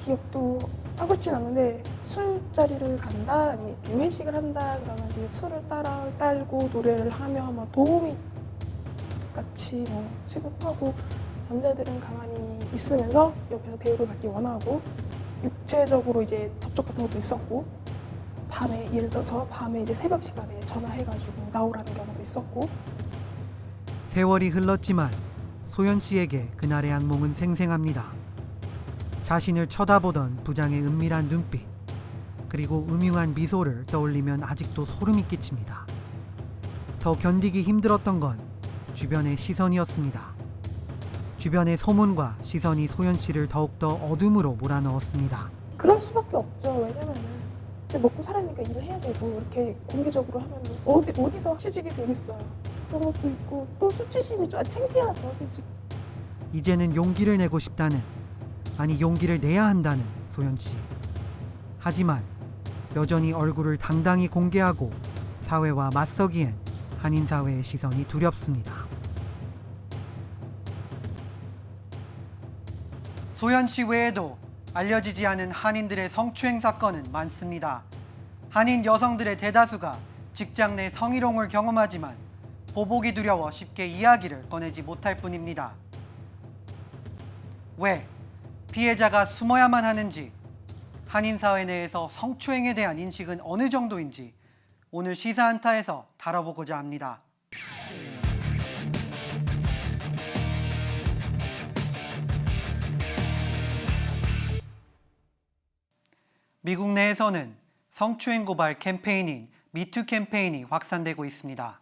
기억도 하고 있진 않은데 술자리를 간다 아니면 회식을 한다 그러면 이제 술을 딸고 노래를 하며 뭐 도우미 같이 뭐 취급하고 남자들은 가만히 있으면서 옆에서 대우를 받기 원하고 육체적으로 이제 접촉 같은 것도 있었고 밤에 예를 들어서 밤에 이제 새벽 시간에 전화해가지고 나오라는 경우도 있었고. 세월이 흘렀지만 소연 씨에게 그날의 악몽은 생생합니다. 자신을 쳐다보던 부장의 은밀한 눈빛, 그리고 음흉한 미소를 떠올리면 아직도 소름이 끼칩니다. 더 견디기 힘들었던 건 주변의 시선이었습니다. 주변의 소문과 시선이 소연 씨를 더욱더 어둠으로 몰아넣었습니다. 그럴 수밖에 없죠. 왜냐면은 이제 먹고 살아니까 일을 해야 되고 이렇게 공개적으로 하면 어디서 취직이 되겠어요. 그런 것도 있고 또 수치심이 좀 창피하죠, 솔직히. 이제는 용기를 내고 싶다는, 아니 용기를 내야 한다는 소연 씨. 하지만 여전히 얼굴을 당당히 공개하고 사회와 맞서기엔 한인 사회의 시선이 두렵습니다. 소연 씨 외에도 알려지지 않은 한인들의 성추행 사건은 많습니다. 한인 여성들의 대다수가 직장 내 성희롱을 경험하지만 보복이 두려워 쉽게 이야기를 꺼내지 못할 뿐입니다. 왜 피해자가 숨어야만 하는지, 한인 사회 내에서 성추행에 대한 인식은 어느 정도인지 오늘 시사한타에서 다뤄보고자 합니다. 미국 내에서는 성추행 고발 캠페인인 미투 캠페인이 확산되고 있습니다.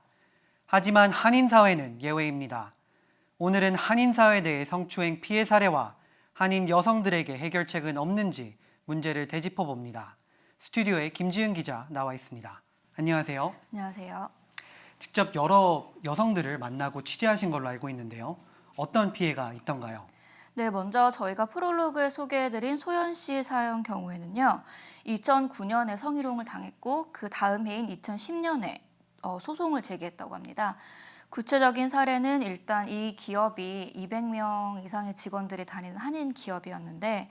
하지만 한인 사회는 예외입니다. 오늘은 한인 사회 내의 성추행 피해 사례와 한인 여성들에게 해결책은 없는지 문제를 되짚어 봅니다. 스튜디오에 김지은 기자 나와 있습니다. 안녕하세요. 안녕하세요. 직접 여러 여성들을 만나고 취재하신 걸로 알고 있는데요. 어떤 피해가 있던가요? 네, 먼저 저희가 프롤로그에 소개해드린 소연 씨 사연 경우에는요. 2009년에 성희롱을 당했고 그 다음 해인 2010년에 소송을 제기했다고 합니다. 구체적인 사례는 일단 이 기업이 200명 이상의 직원들이 다니는 한인 기업이었는데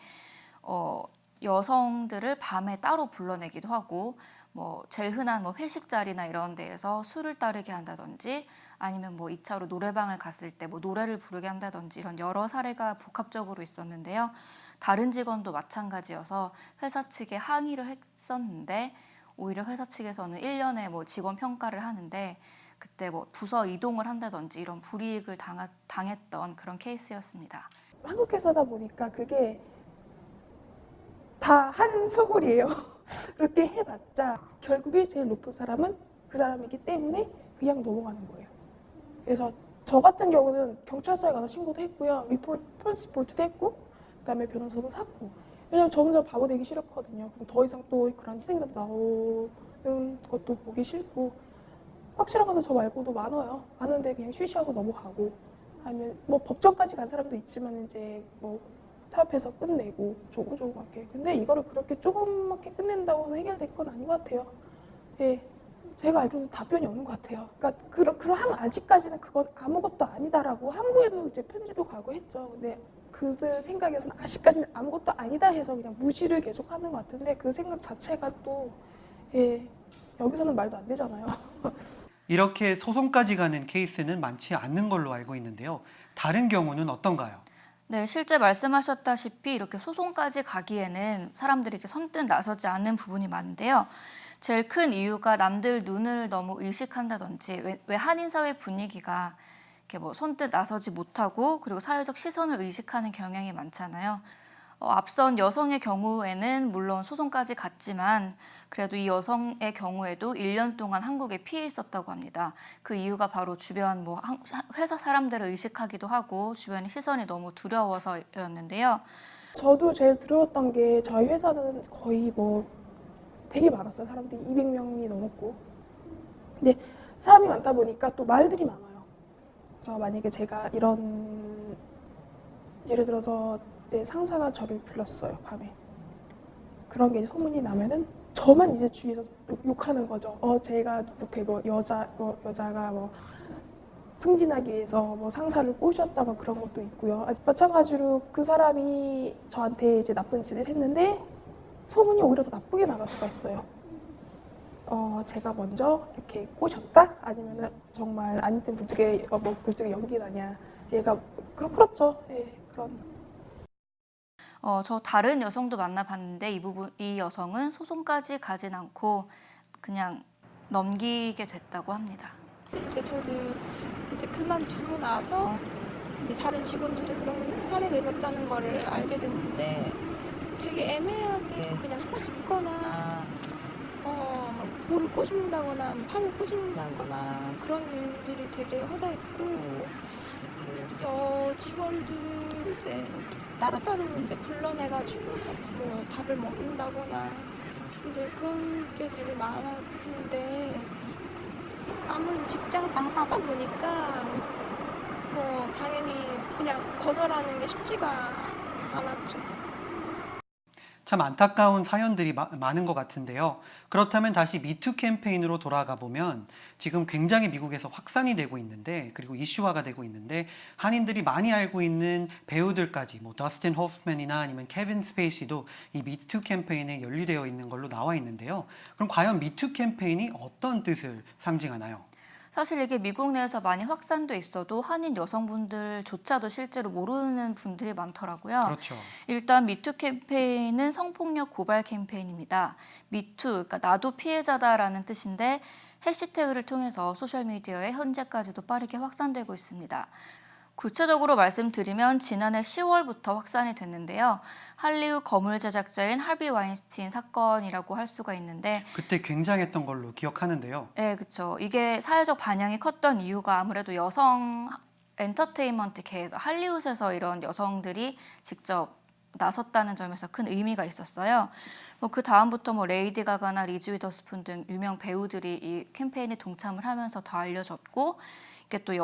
여성들을 밤에 따로 불러내기도 하고 뭐 제일 흔한 뭐 회식 자리나 이런 데에서 술을 따르게 한다든지 아니면 뭐 2차로 노래방을 갔을 때 뭐 노래를 부르게 한다든지 이런 여러 사례가 복합적으로 있었는데요. 다른 직원도 마찬가지여서 회사 측에 항의를 했었는데 오히려 회사 측에서는 1년에 뭐 직원 평가를 하는데 그때 뭐 부서 이동을 한다든지 이런 불이익을 당했던 그런 케이스였습니다. 한국 회사다 보니까 그게 다 한 소굴이에요. 그렇게 해봤자 결국에 제일 높은 사람은 그 사람이기 때문에 그냥 넘어가는 거예요. 그래서 저 같은 경우는 경찰서에 가서 신고도 했고요. 프런스 리포트도 했고 그다음에 변호사도 샀고. 왜냐면 저 혼자 바보 되기 싫었거든요. 그럼 더 이상 또 그런 희생자도 나오는 것도 보기 싫고 확실한 거는 저 말고도 많은데 그냥 쉬쉬하고 넘어가고 아니면 뭐 법정까지 간 사람도 있지만 이제 뭐 타협해서 끝내고 조금조금하게. 근데 이거를 그렇게 조그맣게 끝낸다고 해결될 건 아닌 것 같아요. 예, 제가 알기로는 답변이 없는 것 같아요. 그러니까 그런 아직까지는 그건 아무것도 아니다라고 한국에도 이제 편지도 가고 했죠. 근데 그들 생각에서는 아직까지는 아무것도 아니다 해서 그냥 무시를 계속하는 것 같은데 그 생각 자체가 또 여기서는 말도 안 되잖아요. 이렇게 소송까지 가는 케이스는 많지 않는 걸로 알고 있는데요. 다른 경우는 어떤가요? 네, 실제 말씀하셨다시피 이렇게 소송까지 가기에는 사람들이 이렇게 선뜻 나서지 않는 부분이 많은데요. 제일 큰 이유가 남들 눈을 너무 의식한다든지 왜 한인 사회 분위기가 이렇게 뭐 선뜻 나서지 못하고 그리고 사회적 시선을 의식하는 경향이 많잖아요. 앞선 여성의 경우에는 물론 소송까지 갔지만 그래도 이 여성의 경우에도 1년 동안 한국에 피해 있었다고 합니다. 그 이유가 바로 주변 뭐 회사 사람들을 의식하기도 하고 주변의 시선이 너무 두려워서였는데요. 저도 제일 두려웠던 게 저희 회사는 거의 뭐 되게 많았어요. 사람들이 200명이 넘었고. 근데 사람이 많다 보니까 또 말들이 많아요. 그래서 만약에 제가 이런 예를 들어서 이제 상사가 저를 불렀어요, 밤에. 그런 게 이제 소문이 나면은 저만 이제 주위에서 욕하는 거죠. 제가 이렇게 뭐 여자가 뭐 승진하기 위해서 뭐 상사를 꼬셨다 뭐 그런 것도 있고요. 마찬가지로 그 사람이 저한테 이제 나쁜 짓을 했는데 소문이 오히려 더 나쁘게 나갈 수가 있어요. 제가 먼저 이렇게 꼬셨다? 아니면은 정말 아니든 굴뚝에 뭐 굴뚝에 연기 나냐? 얘가 그렇죠. 예, 그런. 저 다른 여성도 만나봤는데 이 여성은 소송까지 가진 않고 그냥 넘기게 됐다고 합니다. 이제 저도 이제 그만두고 나서 이제 다른 직원들도 그런 사례가 있었다는 거를 알게 됐는데 되게 애매하게 그냥 꼬집거나 막 볼을 꼬집는다거나 판을 꼬집는다거나 그런 일들이 되게 허다했고 직원들을 이제 따로따로 이제 불러내가지고 같이 뭐 밥을 먹는다거나 이제 그런 게 되게 많았는데 아무래도 직장 상사다 보니까 뭐 당연히 그냥 거절하는 게 쉽지가 않았죠. 참 안타까운 사연들이 많은 것 같은데요. 그렇다면 다시 미투 캠페인으로 돌아가 보면 지금 굉장히 미국에서 확산이 되고 있는데, 그리고 이슈화가 되고 있는데, 한인들이 많이 알고 있는 배우들까지 뭐 더스틴 호프맨이나 아니면 케빈 스페이시도 이 미투 캠페인에 연루되어 있는 걸로 나와 있는데요. 그럼 과연 미투 캠페인이 어떤 뜻을 상징하나요? 사실 이게 미국 내에서 많이 확산돼 있어도 한인 여성분들조차도 실제로 모르는 분들이 많더라고요. 그렇죠. 일단 미투 캠페인은 성폭력 고발 캠페인입니다. 미투, 그러니까 나도 피해자다라는 뜻인데 해시태그를 통해서 소셜미디어에 현재까지도 빠르게 확산되고 있습니다. 구체적으로 말씀드리면 지난해 10월부터 확산이 됐는데요. 할리우드 거물 제작자인 하비 와인스틴 사건이라고 할 수가 있는데 그때 굉장했던 걸로 기억하는데요. 네, 그렇죠. 이게 사회적 반향이 컸던 이유가 아무래도 여성 엔터테인먼트계에서 할리우드에서 이런 여성들이 직접 나섰다는 점에서 큰 의미가 있었어요. 그 다음부터 레이디 가가나 리즈 위더스푼 등 유명 배우들이 이 캠페인에 동참을 하면서 더 알려졌고 이게 또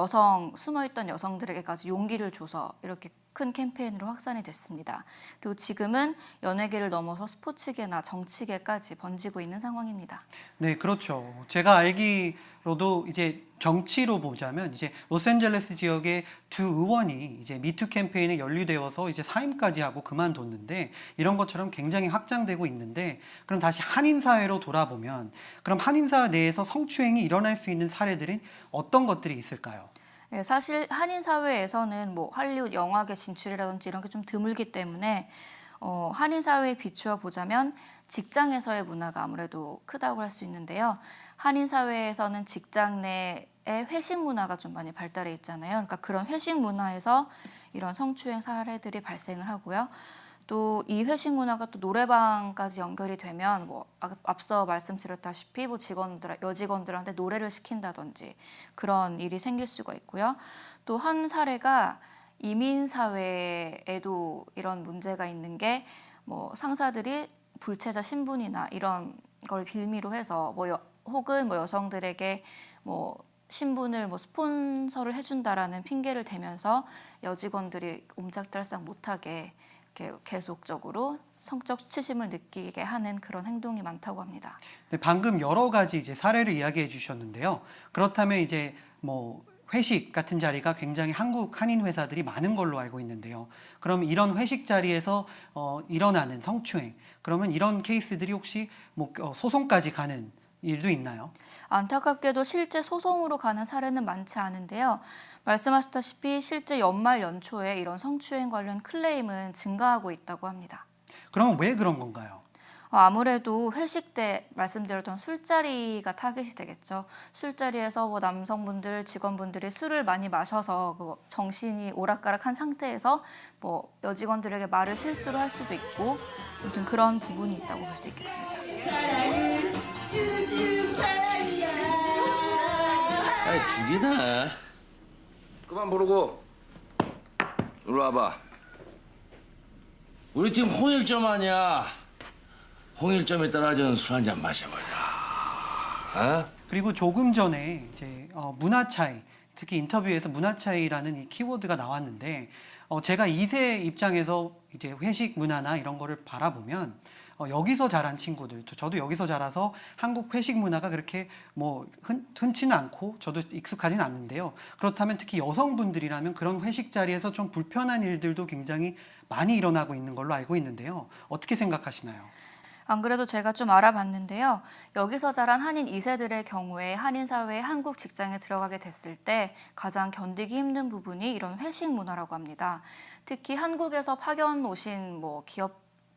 숨어있던 여성들에게까지 용기를 줘서 이렇게 큰 캠페인으로 확산이 됐습니다. 그리고 지금은 연예계를 넘어서 스포츠계나 정치계까지 번지고 있는 상황입니다. 네, 그렇죠. 제가 알기로도 이제 정치로 보자면 이제 로스앤젤레스 지역의 두 의원이 이제 미투 캠페인에 연루되어서 이제 사임까지 하고 그만뒀는데, 이런 것처럼 굉장히 확장되고 있는데, 그럼 다시 한인 사회로 돌아보면 그럼 한인 사회 내에서 성추행이 일어날 수 있는 사례들은 어떤 것들이 있을까요? 네, 사실 한인 사회에서는 할리우드 영화계 진출이라든지 이런 게 좀 드물기 때문에 한인 사회에 비추어 보자면 직장에서의 문화가 아무래도 크다고 할 수 있는데요. 한인 사회에서는 직장 내에 회식 문화가 좀 많이 발달해 있잖아요. 그러니까 그런 회식 문화에서 이런 성추행 사례들이 발생을 하고요. 또 이 회식 문화가 또 노래방까지 연결이 되면 앞서 말씀드렸다시피 여직원들한테 노래를 시킨다든지 그런 일이 생길 수가 있고요. 또 한 사례가 이민 사회에도 이런 문제가 있는 게 상사들이 불체자 신분이나 이런 걸 빌미로 해서 혹은 여성들에게 신분을 스폰서를 해준다라는 핑계를 대면서 여직원들이 옴짝달싹 못하게 이렇게 계속적으로 성적 수치심을 느끼게 하는 그런 행동이 많다고 합니다. 네, 방금 여러 가지 이제 사례를 이야기해 주셨는데요. 그렇다면 이제 회식 같은 자리가 굉장히 한국 한인 회사들이 많은 걸로 알고 있는데요. 그럼 이런 회식 자리에서 일어나는 성추행, 그러면 이런 케이스들이 혹시 소송까지 가는 일도 있나요? 안타깝게도 실제 소송으로 가는 사례는 많지 않은데요. 말씀하셨다시피 실제 연말 연초에 이런 성추행 관련 클레임은 증가하고 있다고 합니다. 그러면 왜 그런 건가요? 아무래도 회식 때 말씀드렸던 술자리가 타깃이 되겠죠. 술자리에서 남성분들, 직원분들이 술을 많이 마셔서 정신이 오락가락한 상태에서 여직원들에게 말을 실수로 할 수도 있고, 아무튼 그런 부분이 있다고 볼 수 있겠습니다. 아이 죽이네. 그만 부르고 이리 와봐. 우리 팀 홍일점 아니야. 홍일점에 떨어진 술 한 잔 마셔보자. 어? 그리고 조금 전에 이제 문화 차이, 특히 인터뷰에서 문화 차이라는 이 키워드가 나왔는데, 제가 2세 입장에서 이제 회식 문화나 이런 거를 바라보면 여기서 자란 친구들, 저도 여기서 자라서 한국 회식 문화가 그렇게 뭐 흔치는 않고 저도 익숙하진 않는데요. 그렇다면 특히 여성분들이라면 그런 회식 자리에서 좀 불편한 일들도 굉장히 많이 일어나고 있는 걸로 알고 있는데요. 어떻게 생각하시나요? 안 그래도 제가 좀 알아봤는데요. 여기서 자란 한인 2세들의 경우에 한인 사회에 한국 직장에 들어가게 됐을 때 가장 견디기 힘든 부분이 이런 회식 문화라고 합니다. 특히 한국에서 파견 오신 뭐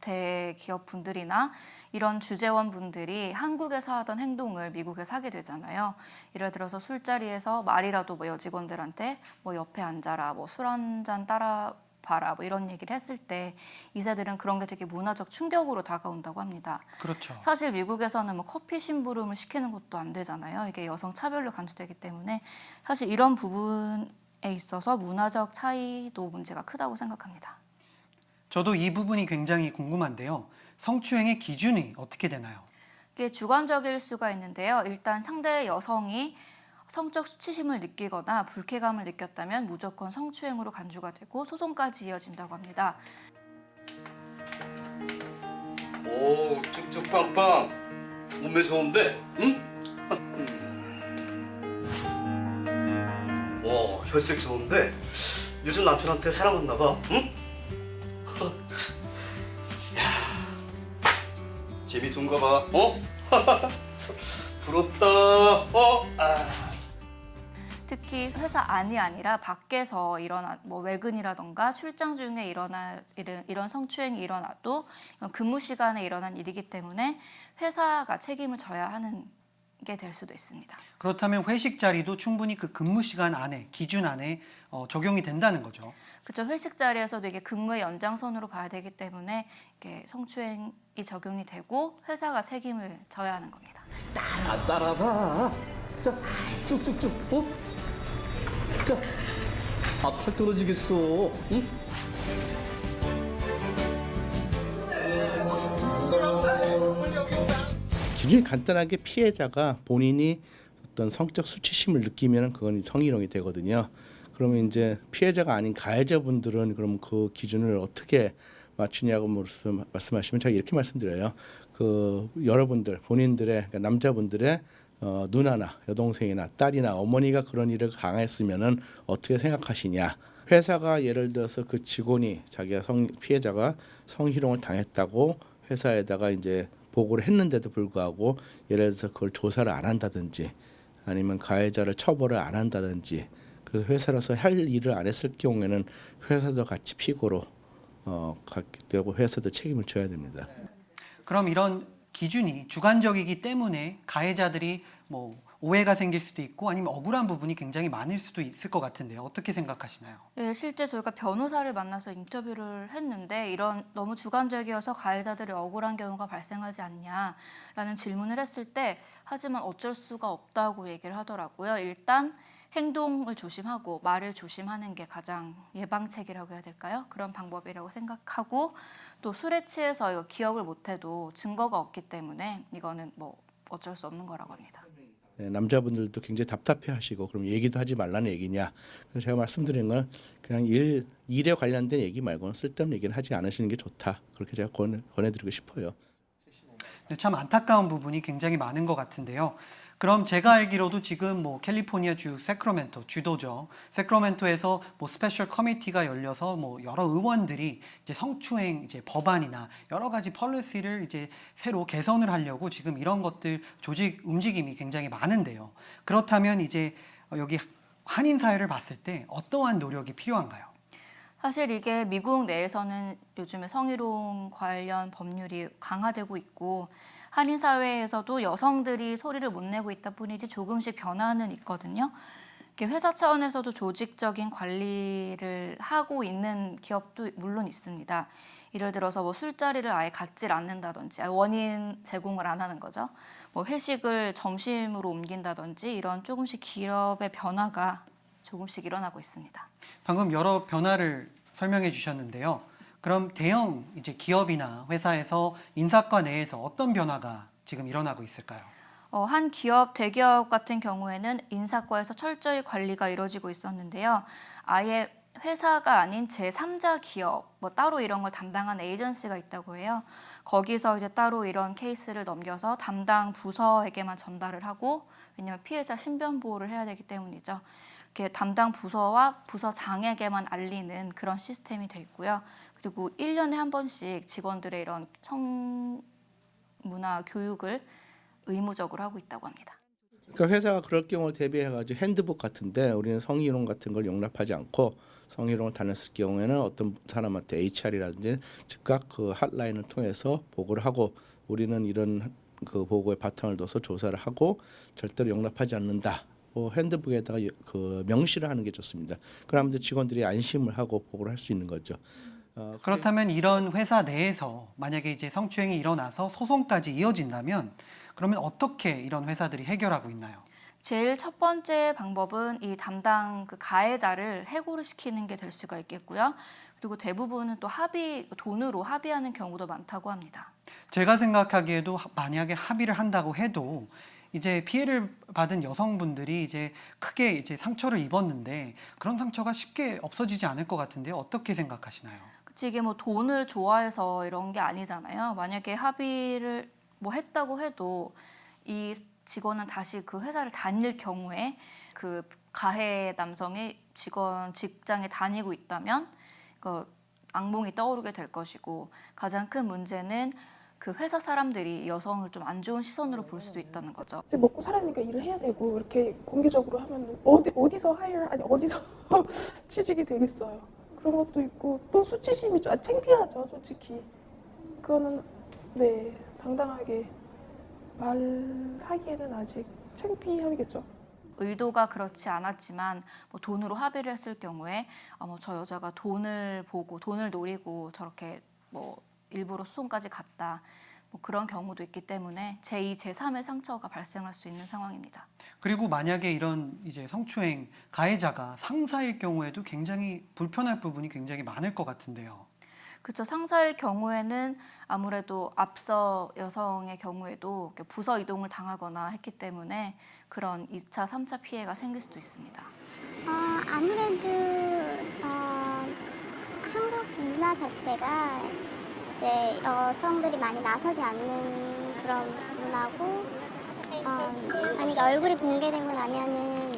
대기업 분들이나 이런 주재원 분들이 한국에서 하던 행동을 미국에서 하게 되잖아요. 예를 들어서 술자리에서 말이라도 뭐 여직원들한테 뭐 옆에 앉아라, 뭐 술 한 잔 따라 봐라, 뭐 이런 얘기를 했을 때 이세들은 그런 게 되게 문화적 충격으로 다가온다고 합니다. 그렇죠. 사실 미국에서는 뭐 커피 심부름을 시키는 것도 안 되잖아요. 이게 여성 차별로 간주되기 때문에 사실 이런 부분에 있어서 문화적 차이도 문제가 크다고 생각합니다. 저도 이 부분이 굉장히 궁금한데요. 성추행의 기준이 어떻게 되나요? 이게 주관적일 수가 있는데요. 일단 상대 여성이 성적 수치심을 느끼거나 불쾌감을 느꼈다면 무조건 성추행으로 간주가 되고 소송까지 이어진다고 합니다. 오, 쭉쭉 빵빵. 몸매 좋은데, 응? 와, 혈색 좋은데 요즘 남편한테 사랑받나 봐, 응? 야, 재미 좋은가 봐, 어? 참, 부럽다, 특히 회사 안이 아니라 밖에서 일어나 뭐 외근이라던가 출장 중에 일어날 이런 성추행이 일어나도 근무 시간에 일어난 일이기 때문에 회사가 책임을 져야 하는 게 될 수도 있습니다. 그렇다면 회식 자리도 충분히 그 근무 시간 안에, 기준 안에 적용이 된다는 거죠. 그렇죠. 회식 자리에서도 이게 근무의 연장선으로 봐야 되기 때문에 이게 성추행이 적용이 되고 회사가 책임을 져야 하는 겁니다. 따라봐. 자, 쭉쭉쭉, 어? 자, 팔 떨어지겠어, 응? 굉장히 간단하게 피해자가 본인이 어떤 성적 수치심을 느끼면 그건 성희롱이 되거든요. 그러면 이제 피해자가 아닌 가해자분들은 그럼 그 기준을 어떻게 맞추냐고 말씀하시면 제가 이렇게 말씀드려요. 그 여러분들 본인들의 그러니까 남자분들의 누나나 여동생이나 딸이나 어머니가 그런 일을 당했으면은 어떻게 생각하시냐? 회사가 예를 들어서 그 직원이 자기가 피해자가 성희롱을 당했다고 회사에다가 이제 보고를 했는데도 불구하고 예를 들어서 그걸 조사를 안 한다든지 아니면 가해자를 처벌을 안 한다든지 그래서 회사로서 할 일을 안 했을 경우에는 회사도 같이 피고로 갖게 되고 회사도 책임을 져야 됩니다. 그럼 이런 기준이 주관적이기 때문에 가해자들이 뭐 오해가 생길 수도 있고 아니면 억울한 부분이 굉장히 많을 수도 있을 것 같은데요. 어떻게 생각하시나요? 네, 실제 저희가 변호사를 만나서 인터뷰를 했는데 이런 너무 주관적이어서 가해자들이 억울한 경우가 발생하지 않냐라는 질문을 했을 때 하지만 어쩔 수가 없다고 얘기를 하더라고요. 일단 행동을 조심하고 말을 조심하는 게 가장 예방책이라고 해야 될까요? 그런 방법이라고 생각하고 또 술에 취해서 이거 기억을 못해도 증거가 없기 때문에 이거는 뭐 어쩔 수 없는 거라고 합니다. 네, 남자분들도 굉장히 답답해하시고 그럼 얘기도 하지 말라는 얘기냐? 그래서 제가 말씀드린 건 그냥 일에 관련된 얘기 말고는 쓸데없는 얘기는 하지 않으시는 게 좋다. 그렇게 제가 권해드리고 싶어요. 참 안타까운 부분이 굉장히 많은 것 같은데요. 그럼 제가 알기로도 지금 뭐 캘리포니아주 세크라멘토 주도죠. 세크라멘토에서 뭐 스페셜 커미티가 열려서 뭐 여러 의원들이 이제 성추행 이제 법안이나 여러 가지 폴리시를 이제 새로 개선을 하려고 지금 이런 것들 조직 움직임이 굉장히 많은데요. 그렇다면 이제 여기 한인 사회를 봤을 때 어떠한 노력이 필요한가요? 사실 이게 미국 내에서는 요즘에 성희롱 관련 법률이 강화되고 있고 한인 사회에서도 여성들이 소리를 못 내고 있다 뿐이지 조금씩 변화는 있거든요. 회사 차원에서도 조직적인 관리를 하고 있는 기업도 물론 있습니다. 예를 들어서 뭐 술자리를 아예 갖질 않는다든지 원인 제공을 안 하는 거죠. 뭐 회식을 점심으로 옮긴다든지 이런 조금씩 기업의 변화가 조금씩 일어나고 있습니다. 방금 여러 변화를 설명해 주셨는데요. 그럼 대형 이제 기업이나 회사에서 인사과 내에서 어떤 변화가 지금 일어나고 있을까요? 한 기업, 대기업 같은 경우에는 인사과에서 철저히 관리가 이루어지고 있었는데요. 아예 회사가 아닌 제3자 기업, 뭐 따로 이런 걸 담당하는 에이전시가 있다고 해요. 거기서 이제 따로 이런 케이스를 넘겨서 담당 부서에게만 전달을 하고, 왜냐하면 피해자 신변 보호를 해야 되기 때문이죠. 이렇게 담당 부서와 부서장에게만 알리는 그런 시스템이 돼 있고요. 그리고 1년에 한 번씩 직원들의 이런 성문화 교육을 의무적으로 하고 있다고 합니다. 그러니까 회사가 그럴 경우를 대비해가지고 핸드북 같은데 우리는 성희롱 같은 걸 용납하지 않고 성희롱을 당했을 경우에는 어떤 사람한테 HR이라든지 즉각 그 핫라인을 통해서 보고를 하고 우리는 이런 그 보고에 바탕을 둬서 조사를 하고 절대로 용납하지 않는다. 핸드북에다가 그 명시를 하는 게 좋습니다. 그러면 직원들이 안심을 하고 보고를 할 수 있는 거죠. 그렇다면 이런 회사 내에서 만약에 이제 성추행이 일어나서 소송까지 이어진다면 그러면 어떻게 이런 회사들이 해결하고 있나요? 제일 첫 번째 방법은 이 담당 그 가해자를 해고를 시키는 게 될 수가 있겠고요. 그리고 대부분은 또 돈으로 합의하는 경우도 많다고 합니다. 제가 생각하기에도 만약에 합의를 한다고 해도 이제 피해를 받은 여성분들이 이제 크게 이제 상처를 입었는데 그런 상처가 쉽게 없어지지 않을 것 같은데 어떻게 생각하시나요? 그치, 이게 뭐 돈을 좋아해서 이런 게 아니잖아요. 만약에 합의를 뭐 했다고 해도 이 직원은 다시 그 회사를 다닐 경우에 그 가해 남성이 직장에 다니고 있다면 그 악몽이 떠오르게 될 것이고, 가장 큰 문제는 그 회사 사람들이 여성을 좀 안 좋은 시선으로 볼 수도 있다는 거죠. 이제 먹고 살아니까 일을 해야 되고 이렇게 공개적으로 하면 어디서 어디서 취직이 되겠어요. 그런 것도 있고 또 수치심이 좀 창피하죠, 솔직히. 그거는 네 당당하게 말하기에는 아직 창피하겠죠. 의도가 그렇지 않았지만 뭐 돈으로 합의를 했을 경우에 뭐 저 여자가 돈을 보고 돈을 노리고 저렇게 뭐 일부러 소송까지 갔다, 뭐 그런 경우도 있기 때문에 제2, 제3의 상처가 발생할 수 있는 상황입니다. 그리고 만약에 이런 이제 성추행 가해자가 상사일 경우에도 굉장히 불편할 부분이 굉장히 많을 것 같은데요. 그렇죠. 상사일 경우에는 아무래도 앞서 여성의 경우에도 부서 이동을 당하거나 했기 때문에 그런 2차, 3차 피해가 생길 수도 있습니다. 아무래도 한국 문화 자체가 이제 여성들이 많이 나서지 않는 그런 문화고, 만약에 얼굴이 공개되고 나면은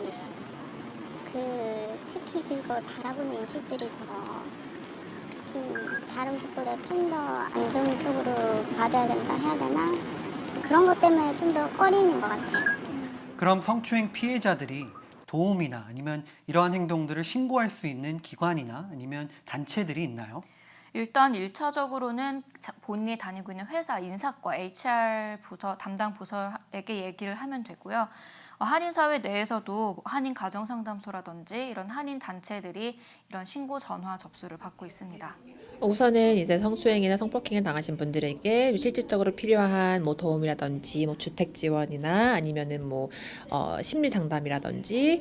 특히 그걸 바라보는 인식들이 좀 다른 것보다 좀 더 안 좋은 쪽으로 봐줘야 된다 해야 되나? 그런 것 때문에 좀 더 꺼리는 것 같아요. 그럼 성추행 피해자들이 도움이나 아니면 이러한 행동들을 신고할 수 있는 기관이나 아니면 단체들이 있나요? 일단 1차적으로는 본인이 다니고 있는 회사 인사과 HR 부서 담당 부서에게 얘기를 하면 되고요. 한인사회 내에서도 한인 가정상담소라든지 이런 한인 단체들이 이런 신고 전화 접수를 받고 있습니다. 우선은 이제 성추행이나 성폭행을 당하신 분들에게 실질적으로 필요한 뭐 도움이라든지 뭐 주택 지원이나 아니면은 뭐 심리 상담이라든지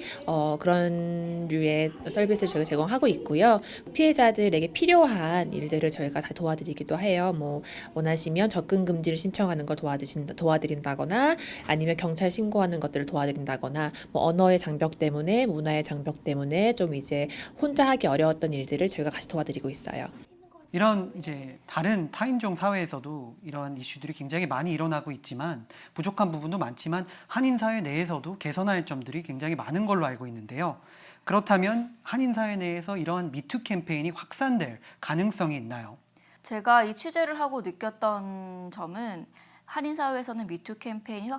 그런 류의 서비스를 저희가 제공하고 있고요. 피해자들에게 필요한 일들을 저희가 다 도와드리기도 해요. 뭐 원하시면 접근 금지를 신청하는 걸 도와드린다거나 아니면 경찰 신고하는 것들을 도와드린다거나 뭐 언어의 장벽 때문에 문화의 장벽 때문에 좀 이제 혼자 하기 어려웠던 일들을 저희가 같이 도와드리고 있어요. 이런 이제 다른 타인종 사회에서도 이런 이슈들이 굉장히 많이 일어나고 있지만 부족한 부분도 많지만 한인 사회 내에서도 개선할 점들이 굉장히 많은 걸로 알고 있는데요. 그렇다면 한인 사회 내에서 이러한 미투 캠페인이 확산될 가능성이 있나요? 제가 이 취재를 하고 느꼈던 점은 한인 사회에서는 미투 캠페인이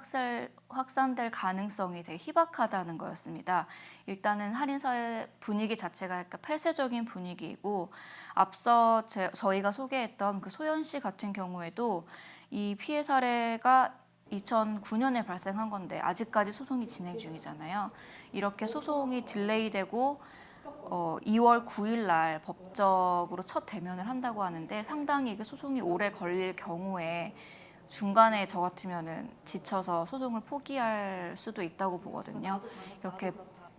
확산될 가능성이 되게 희박하다는 거였습니다. 일단은 한인 사회 분위기 자체가 약간 폐쇄적인 분위기이고, 앞서 저희가 소개했던 그 소연 씨 같은 경우에도 이 피해 사례가 2009년에 발생한 건데 아직까지 소송이 진행 중이잖아요. 이렇게 소송이 딜레이되고 2월 9일 날 법적으로 첫 대면을 한다고 하는데, 상당히 이게 소송이 오래 걸릴 경우에 중간에 저 같으면은 지쳐서 소송을 포기할 수도 있다고 보거든요. 이렇게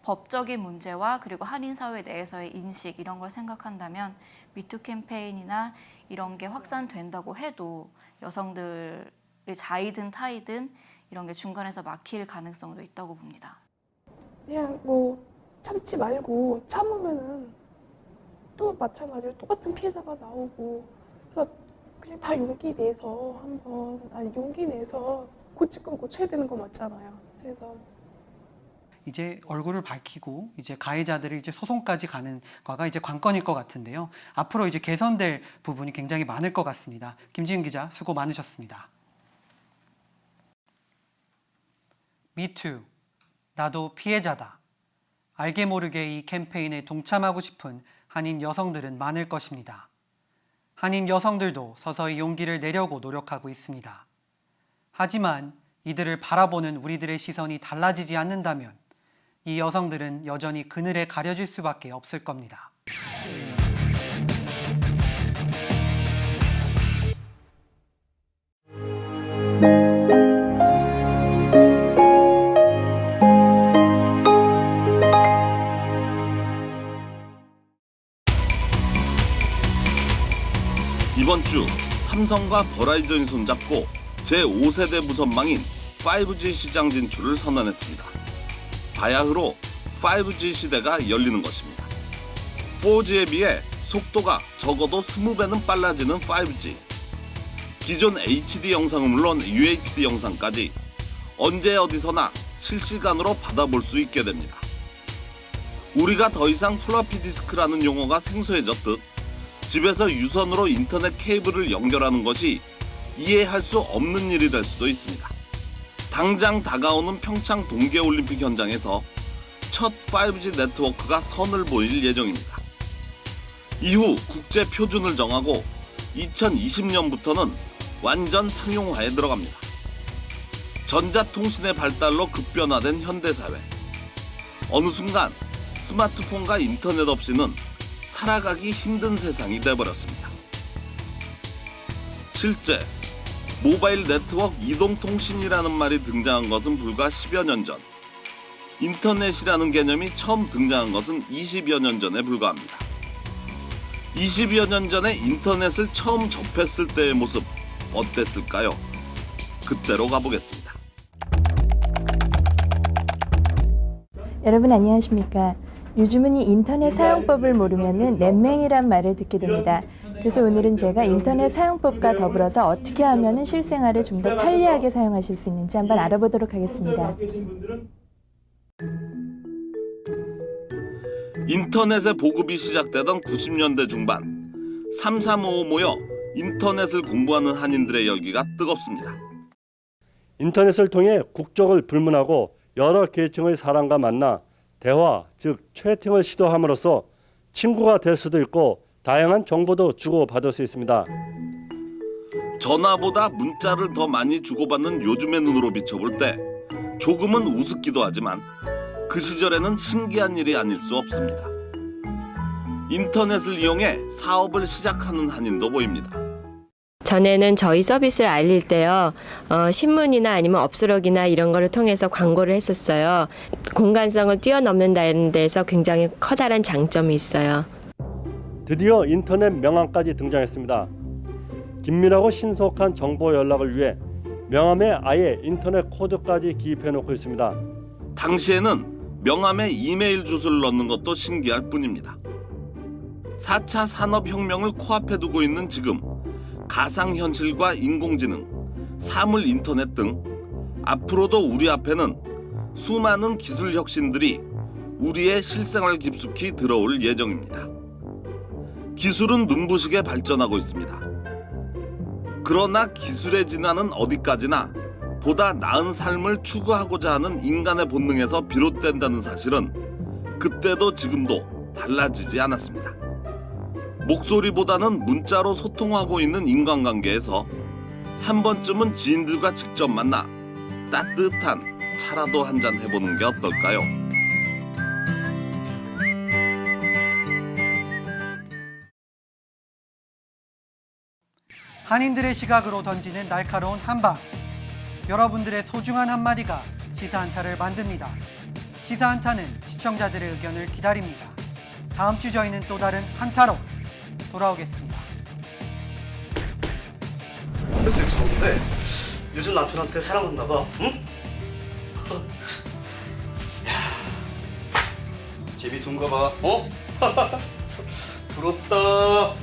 법적인 문제와 그리고 한인 사회 내에서의 인식 이런 걸 생각한다면 미투 캠페인이나 이런 게 확산된다고 해도 여성들이 자이든 타이든 이런 게 중간에서 막힐 가능성도 있다고 봅니다. 그냥 뭐 참지 말고 참으면은 또 마찬가지로 똑같은 피해자가 나오고, 그래서 그냥 다 용기 내서 한번, 아니 용기 내서 고칠 건 고쳐야 되는 거 맞잖아요. 그래서 이제 얼굴을 밝히고 이제 가해자들을 이제 소송까지 가는 거가 이제 관건일 것 같은데요. 앞으로 이제 개선될 부분이 굉장히 많을 것 같습니다. 김지은 기자 수고 많으셨습니다. 미투, 나도 피해자다. 알게 모르게 이 캠페인에 동참하고 싶은 한인 여성들은 많을 것입니다. 한인 여성들도 서서히 용기를 내려고 노력하고 있습니다. 하지만 이들을 바라보는 우리들의 시선이 달라지지 않는다면 이 여성들은 여전히 그늘에 가려질 수밖에 없을 겁니다. 이번 주 삼성과 버라이전이 손잡고 제5세대 무선망인 5G 시장 진출을 선언했습니다. 바야흐로 5G 시대가 열리는 것입니다. 4G에 비해 속도가 적어도 20배는 빨라지는 5G. 기존 HD 영상은 물론 UHD 영상까지 언제 어디서나 실시간으로 받아볼 수 있게 됩니다. 우리가 더 이상 플로피 디스크라는 용어가 생소해졌듯 집에서 유선으로 인터넷 케이블을 연결하는 것이 이해할 수 없는 일이 될 수도 있습니다. 당장 다가오는 평창 동계올림픽 현장에서 첫 5G 네트워크가 선을 보일 예정입니다. 이후 국제 표준을 정하고 2020년부터는 완전 상용화에 들어갑니다. 전자통신의 발달로 급변화된 현대사회. 어느 순간 스마트폰과 인터넷 없이는 살아가기 힘든 세상이 돼버렸습니다. 실제 모바일 네트워크 이동통신이라는 말이 등장한 것은 불과 10여 년 전, 인터넷이라는 개념이 처음 등장한 것은 20여 년 전에 불과합니다. 20여 년 전에 인터넷을 처음 접했을 때의 모습 어땠을까요? 그때로 가보겠습니다. 여러분 안녕하십니까? 요즘은 이 인터넷 사용법을 모르면은 넷맹이란 말을 듣게 됩니다. 그래서 오늘은 제가 인터넷 사용법과 더불어서 어떻게 하면은 실생활에 좀 더 편리하게 사용하실 수 있는지 한번 알아보도록 하겠습니다. 인터넷의 보급이 시작되던 90년대 중반, 335 모여 인터넷을 공부하는 한인들의 열기가 뜨겁습니다. 인터넷을 통해 국적을 불문하고 여러 계층의 사람과 만나 대화, 즉 채팅을 시도함으로써 친구가 될 수도 있고 다양한 정보도 주고받을 수 있습니다. 전화보다 문자를 더 많이 주고받는 요즘의 눈으로 비춰볼 때 조금은 우습기도 하지만 그 시절에는 신기한 일이 아닐 수 없습니다. 인터넷을 이용해 사업을 시작하는 한인도 보입니다. 전에는 저희 서비스를 알릴 때요, 신문이나 아니면 업소록이나 이런 거를 통해서 광고를 했었어요. 공간성을 뛰어넘는다는 데서 굉장히 커다란 장점이 있어요. 드디어 인터넷 명함까지 등장했습니다. 긴밀하고 신속한 정보 연락을 위해 명함에 아예 인터넷 코드까지 기입해놓고 있습니다. 당시에는 명함에 이메일 주소를 넣는 것도 신기할 뿐입니다. 4차 산업혁명을 코앞에 두고 있는 지금 가상현실과 인공지능, 사물 인터넷 등 앞으로도 우리 앞에는 수많은 기술 혁신들이 우리의 실생활 깊숙이 들어올 예정입니다. 기술은 눈부시게 발전하고 있습니다. 그러나 기술의 진화는 어디까지나 보다 나은 삶을 추구하고자 하는 인간의 본능에서 비롯된다는 사실은 그때도 지금도 달라지지 않았습니다. 목소리보다는 문자로 소통하고 있는 인간관계에서 한 번쯤은 지인들과 직접 만나 따뜻한 차라도 한잔 해보는 게 어떨까요? 한인들의 시각으로 던지는 날카로운 한방. 여러분들의 소중한 한마디가 시사한타를 만듭니다. 시사한타는 시청자들의 의견을 기다립니다. 다음 주 저희는 또 다른 한타로 돌아오겠습니다. 글쎄 좋은데 요즘 남편한테 사랑했나 봐. 응? 제비 둔가 봐. 어? 부럽다.